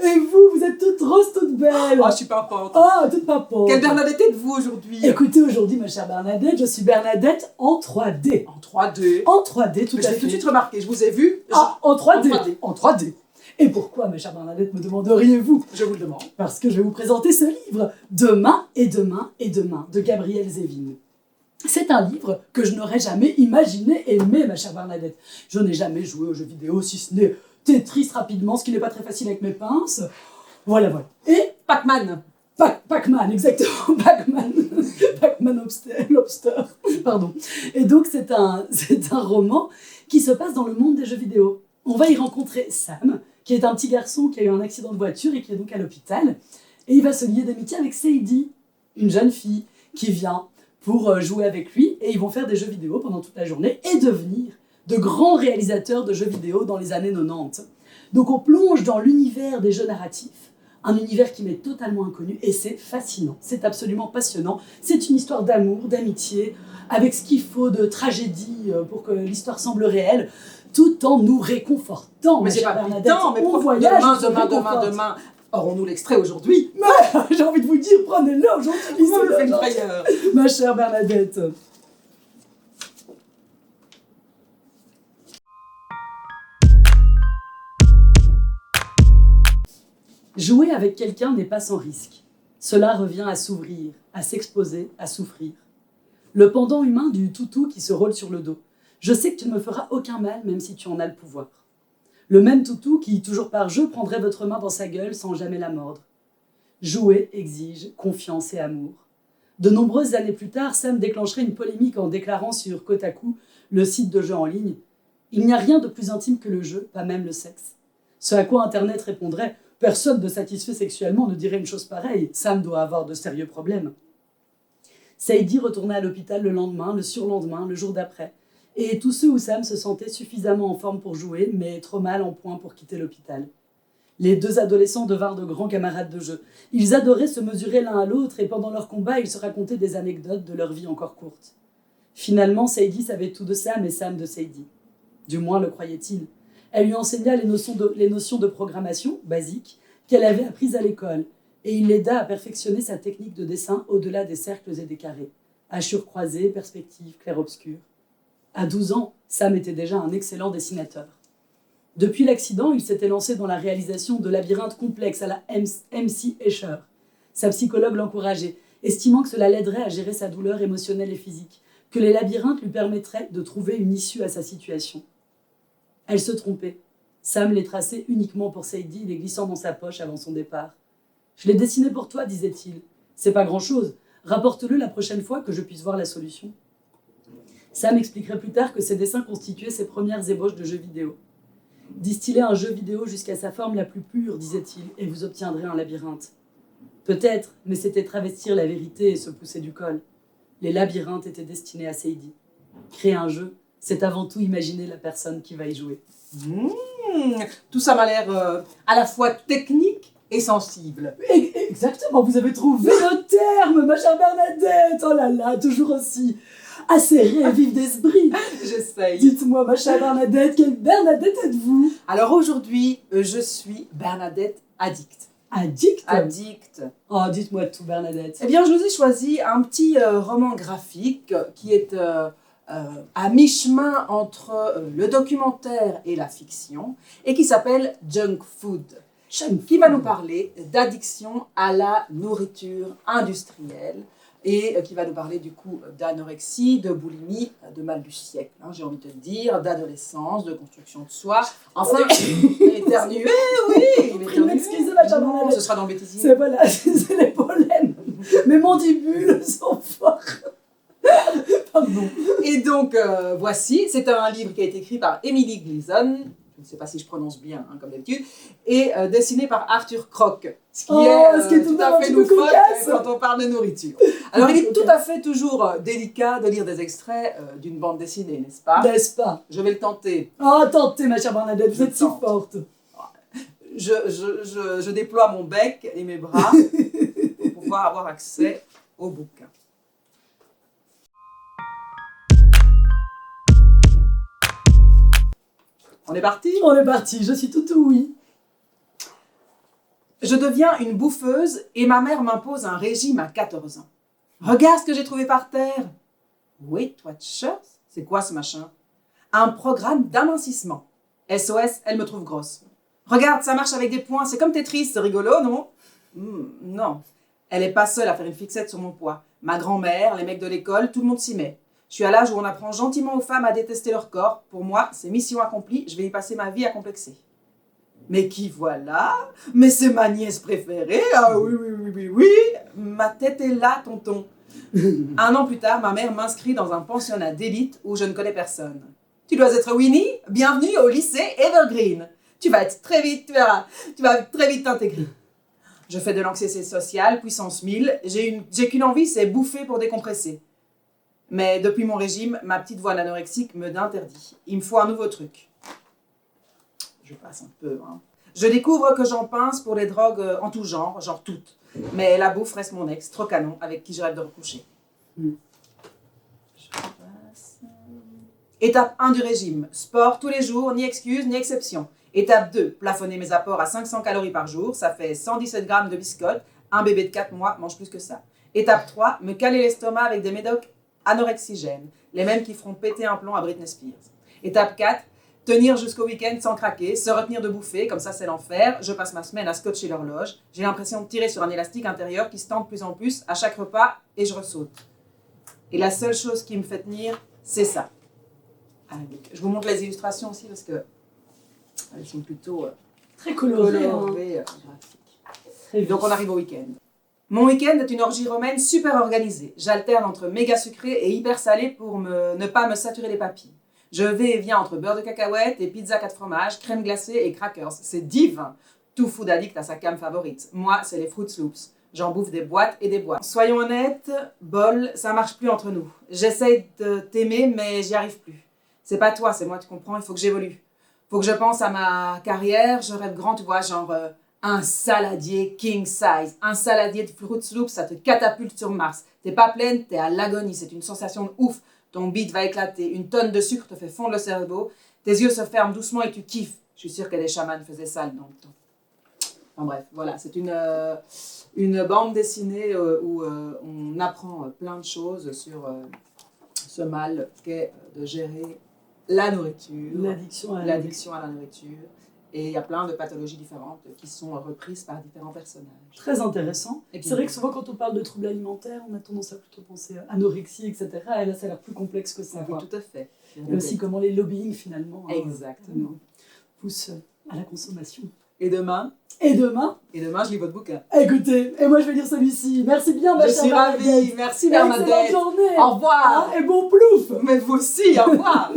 Et vous êtes toutes roses, toutes belles. Oh, je suis pimpante. Ah, toute papante. Quelle Bernadette êtes-vous aujourd'hui? Écoutez, aujourd'hui, ma chère Bernadette, je suis Bernadette en 3D. En 3D. En 3D, tout Mais à je l'ai tout de fait. suite remarqué, je vous ai vu. Ah, en 3D. En 3D. En 3D. Et pourquoi, ma chère Bernadette, me demanderiez-vous? Je vous le demande. Parce que je vais vous présenter ce livre, Demain et demain et demain, de Gabriel Zevin. C'est un livre que je n'aurais jamais imaginé aimer, ma chère Bernadette. Je n'ai jamais joué aux jeux vidéo, si ce n'est Tetris rapidement, ce qui n'est pas très facile avec mes pinces. Voilà. Et Pac-Man. Pac-Man, exactement, Pac-Man. Pac-Man Lobster, pardon. Et donc, c'est un roman qui se passe dans le monde des jeux vidéo. On va y rencontrer Sam, qui est un petit garçon qui a eu un accident de voiture et qui est donc à l'hôpital. Et il va se lier d'amitié avec Sadie, une jeune fille qui vient pour jouer avec lui. Et ils vont faire des jeux vidéo pendant toute la journée et devenir de grands réalisateurs de jeux vidéo dans les années 90. Donc on plonge dans l'univers des jeux narratifs, un univers qui m'est totalement inconnu et c'est fascinant, c'est absolument passionnant. C'est une histoire d'amour, d'amitié, avec ce qu'il faut de tragédie pour que l'histoire semble réelle, tout en nous réconfortant. Mais c'est pas temps, mais on voyage, demain. Aurons-nous l'extrait aujourd'hui? J'ai envie de vous dire, prenez-le aujourd'hui. Vous me faites une frayeur. Ma chère Bernadette. Jouer avec quelqu'un n'est pas sans risque. Cela revient à s'ouvrir, à s'exposer, à souffrir. Le pendant humain du toutou qui se roule sur le dos. Je sais que tu ne me feras aucun mal, même si tu en as le pouvoir. Le même toutou qui, toujours par jeu, prendrait votre main dans sa gueule sans jamais la mordre. Jouer exige confiance et amour. De nombreuses années plus tard, Sam déclencherait une polémique en déclarant sur Kotaku, le site de jeux en ligne, « Il n'y a rien de plus intime que le jeu, pas même le sexe. » Ce à quoi Internet répondrait « Personne de satisfait sexuellement ne dirait une chose pareille. Sam doit avoir de sérieux problèmes. » Sadie retourna à l'hôpital le lendemain, le surlendemain, le jour d'après. Et tous ceux où Sam se sentait suffisamment en forme pour jouer, mais trop mal en point pour quitter l'hôpital. Les deux adolescents devinrent de grands camarades de jeu. Ils adoraient se mesurer l'un à l'autre et pendant leur combat, ils se racontaient des anecdotes de leur vie encore courte. Finalement, Sadie savait tout de Sam et Sam de Sadie. Du moins le croyait-il. Elle lui enseigna les notions de programmation, basiques, qu'elle avait apprises à l'école, et il l'aida à perfectionner sa technique de dessin au-delà des cercles et des carrés. Hachures croisées, perspectives, clair-obscur. À 12 ans, Sam était déjà un excellent dessinateur. Depuis l'accident, il s'était lancé dans la réalisation de labyrinthes complexes à la M.C. Escher. Sa psychologue l'encourageait, estimant que cela l'aiderait à gérer sa douleur émotionnelle et physique, que les labyrinthes lui permettraient de trouver une issue à sa situation. Elle se trompait. Sam les traçait uniquement pour Sadie, les glissant dans sa poche avant son départ. « Je l'ai dessiné pour toi, disait-il. C'est pas grand-chose. Rapporte-le la prochaine fois que je puisse voir la solution. » Sam expliquerait plus tard que ses dessins constituaient ses premières ébauches de jeux vidéo. « Distillez un jeu vidéo jusqu'à sa forme la plus pure, disait-il, et vous obtiendrez un labyrinthe. » Peut-être, mais c'était travestir la vérité et se pousser du col. Les labyrinthes étaient destinés à Sadie. Créer un jeu, c'est avant tout imaginer la personne qui va y jouer. Tout ça m'a l'air à la fois technique et sensible. Exactement, vous avez trouvé le terme, ma chère Bernadette. Oh là là, toujours aussi acérée et vive d'esprit. J'essaye. Dites-moi, ma chère Bernadette, quelle Bernadette êtes-vous? Alors aujourd'hui, je suis Bernadette Addict. Addict? Oh, dites-moi tout, Bernadette. Eh bien, je vous ai choisi un petit roman graphique qui est à mi-chemin entre le documentaire et la fiction et qui s'appelle Junk Food, qui va nous parler d'addiction à la nourriture industrielle et qui va nous parler du coup d'anorexie, de boulimie, de mal du siècle, hein, j'ai envie de te dire, d'adolescence, de construction de soi, enfin, éternuer, oui, Excusez ma chère Bernadette. Ce sera dans le bêtisier. C'est voilà, c'est les pollens. Mes mandibules sont forts. Pardon. Et donc, voici, c'est un livre qui a été écrit par Emily Gleason, je ne sais pas si je prononce bien, hein, comme d'habitude, et dessiné par Arthur Kroc, ce qui est tout à fait loufoque quand on parle de nourriture. Alors, il est tout à fait toujours délicat de lire des extraits d'une bande dessinée, n'est-ce pas? N'est-ce pas? Je vais le tenter. Oh, tentez, ma chère Bernadette, vous êtes si forte. Je déploie mon bec et mes bras pour pouvoir avoir accès au bouquin. On est parti? On est parti, je suis tout oui. Je deviens une bouffeuse et ma mère m'impose un régime à 14 ans. Regarde ce que j'ai trouvé par terre. Weight Watchers, c'est quoi ce machin? Un programme d'amincissement. SOS, elle me trouve grosse. Regarde, ça marche avec des points, c'est comme Tetris, c'est rigolo, non? Non. Elle n'est pas seule à faire une fixette sur mon poids. Ma grand-mère, les mecs de l'école, tout le monde s'y met. Je suis à l'âge où on apprend gentiment aux femmes à détester leur corps. Pour moi, c'est mission accomplie, je vais y passer ma vie à complexer. Mais qui voilà? Mais c'est ma nièce préférée, ah oui, oui, oui, oui, oui. Ma tête est là, tonton. 1 an plus tard, ma mère m'inscrit dans un pensionnat d'élite où je ne connais personne. Tu dois être Winnie, bienvenue au lycée Evergreen. Tu vas être très vite, tu verras, tu vas très vite t'intégrer. Je fais de l'anxiété sociale, puissance 1000, j'ai qu'une envie, c'est bouffer pour décompresser. Mais depuis mon régime, ma petite voix anorexique me d'interdit. Il me faut un nouveau truc. Je passe un peu, hein. Je découvre que j'en pince pour les drogues en tout genre toutes. Mais la bouffe reste mon ex, trop canon, avec qui je rêve de recoucher. Je passe. Étape 1 du régime. Sport tous les jours, ni excuse, ni exception. Étape 2. Plafonner mes apports à 500 calories par jour. Ça fait 117 grammes de biscottes. Un bébé de 4 mois mange plus que ça. Étape 3. Me caler l'estomac avec des médocs anorexigènes. Les mêmes qui feront péter un plomb à Britney Spears. Étape 4. Tenir jusqu'au week-end sans craquer, se retenir de bouffer, comme ça c'est l'enfer. Je passe ma semaine à scotcher l'horloge. J'ai l'impression de tirer sur un élastique intérieur qui se tend de plus en plus à chaque repas et je ressaute. Et la seule chose qui me fait tenir, c'est ça. Je vous montre les illustrations aussi parce que elles sont plutôt très colorées. Graphiques. Donc on arrive au week-end. Mon week-end est une orgie romaine super organisée. J'alterne entre méga sucré et hyper salé pour ne pas me saturer les papilles. Je vais et viens entre beurre de cacahuète et pizza 4 fromages, crème glacée et crackers. C'est divin. Tout food addict a sa cam favorite. Moi, c'est les Fruit Loops. J'en bouffe des boîtes et des boîtes. Soyons honnêtes, bol, ça marche plus entre nous. J'essaye de t'aimer, mais j'y arrive plus. C'est pas toi, c'est moi, tu comprends, il faut que j'évolue. Faut que je pense à ma carrière, je rêve grand, tu vois, genre un saladier king size. Un saladier de Fruit Loops, ça te catapulte sur Mars. T'es pas pleine, t'es à l'agonie, c'est une sensation de ouf. Ton bide va éclater, une tonne de sucre te fait fondre le cerveau, tes yeux se ferment doucement et tu kiffes. Je suis sûre que les chamans faisaient ça dans le temps. Enfin bref, voilà, c'est une bande dessinée où on apprend plein de choses sur ce mal qu'est de gérer la nourriture, l'addiction à la nourriture. Et il y a plein de pathologies différentes qui sont reprises par différents personnages. Très intéressant. C'est vrai que souvent quand on parle de troubles alimentaires, on a tendance à plutôt penser à anorexie, etc. Et là, ça a l'air plus complexe que ça. Oui, tout à fait. Et aussi comment les lobbying, finalement, poussent à la consommation. Et demain, je lis votre bouquin. Écoutez, et moi je vais lire celui-ci. Merci bien, ma chère. Je suis ravie. Merci, Bernadette. Excellente journée. Au revoir. Et bon plouf. Mais vous aussi, au revoir.